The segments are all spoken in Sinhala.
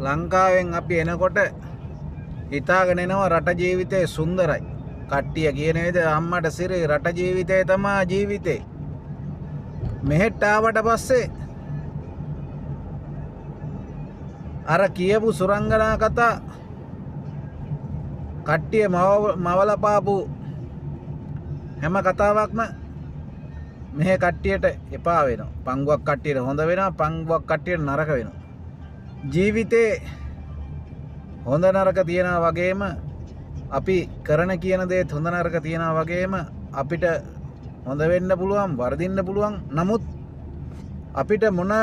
ලංකාවෙන් අපි එනකොට හිතාගෙන එනවා රට ජීවිතේ සුන්දරයි. කට්ටිය කියන විදිහට අම්මට සිරි රට ජීවිතේ තමයි ජීවිතේ. මෙහෙට ආවට පස්සේ අර කියපු සුරංගනා කතා කට්ටිය මවලපාපු හැම කතාවක්ම මෙහෙ කට්ටියට එපා වෙනවා. පංගුවක් කට්ටියට හොඳ වෙනවා, පංගුවක් කට්ටියට නරක වෙනවා. ජීවිතේ හොඳ නරක තියනවා වගේම අපි කරන කියන දේත් හොඳ නරක තියනවා වගේම අපිට හොඳ වෙන්න පුළුවන්, වර්ධින්න පුළුවන්. නමුත් අපිට මොන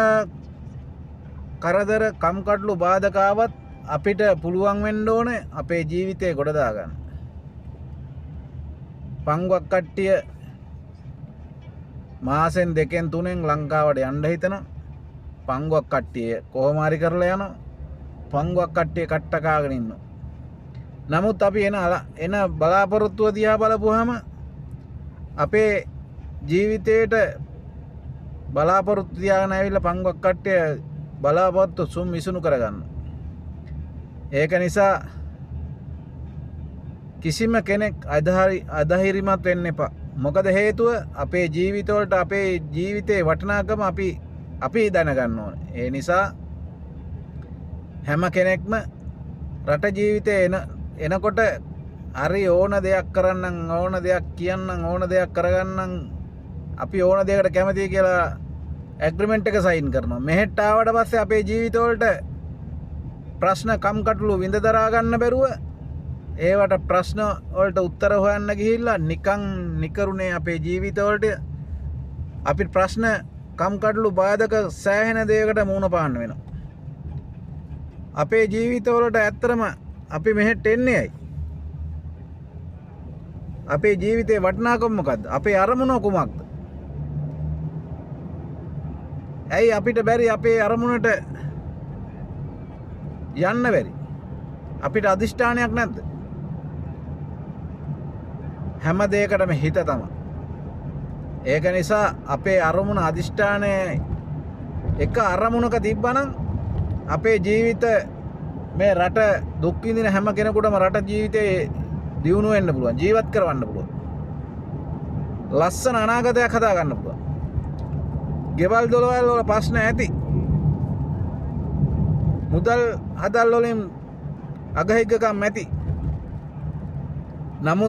කරදර කම්කටොළු බාධකාවත් අපිට පුළුවන් වෙන්න ඕනේ අපේ ජීවිතේ ගොඩ දාගන්න. පංගුවක් කට්ටිය මාසෙන් දෙකෙන් තුනෙන් ලංකාවට යන්න හිතන පංගුවක් කට්ටිය කොහොම හරි කරලා යනවා. පංගුවක් කට්ටිය කට්ට කාගෙන ඉන්නවා. නමුත් අපි එන බලාපොරොත්තුව දිහා බලපුවාම අපේ ජීවිතේට බලාපොරොත්තු තියාගෙන ඇවිල්ලා පංගුවක් කට්ටිය බලාපොරොත්තු සුම් විසුණු කරගන්න. ඒක නිසා කිසිම කෙනෙක් අධෛර්යමත් වෙන්න එපා. මොකද හේතුව අපේ ජීවිතවලට අපේ ජීවිතේ වටිනාකම අපි දැනගන්න ඕනේ. ඒ නිසා හැම කෙනෙක්ම රට ජීවිතේ එනකොට හරි ඕන දෙයක් කරන්නම්, ඕන දෙයක් කියන්නම්, ඕන දෙයක් කරගන්නම්, අපි ඕන දෙයකට කැමතියි කියලා ඇග්‍රීමන්ට් එක සයින් කරනවා. මෙහෙට ආවට පස්සේ අපේ ජීවිතවලට ප්‍රශ්න කම්කටොළු විඳ දරා ගන්න බැරුව ඒවට ප්‍රශ්න වලට උත්තර හොයන්න ගිහිල්ලා නිකන් නිකරුණේ අපේ ජීවිතවලට අපිට ප්‍රශ්න කම්කටොළු බාධක සෑහෙන දේකට මුහුණ පාන්න වෙනවා. අපේ ජීවිතවලට ඇත්තටම අපි මෙහෙට එන්නේ ඇයි? අපේ ජීවිතේ වටිනාකම මොකද්ද? අපේ අරමුණ කුමක්ද? ඇයි අපිට බැරි අපේ අරමුණට යන්න බැරි? අපිට අදිෂ්ඨානයක් නැද්ද? හැම දෙයකටම හිත තමයි. ඒක නිසා අපේ අරමුණ අදිෂ්ඨානය එක අරමුණක තිබ්බනම් අපේ ජීවිත මේ රට දුක් විඳින හැම කෙනෙකුටම රට ජීවිතේ දියුණු වෙන්න පුළුවන්, ජීවත් කරවන්න පුළුවන්. ලස්සන අනාගතයක් හදා ගන්න පුළුවන්. ගෙවල් දොරවල් වල ප්‍රශ්න ඇති. මුදල් හදල් වලින් අගහිගකම් ඇති. නමුත්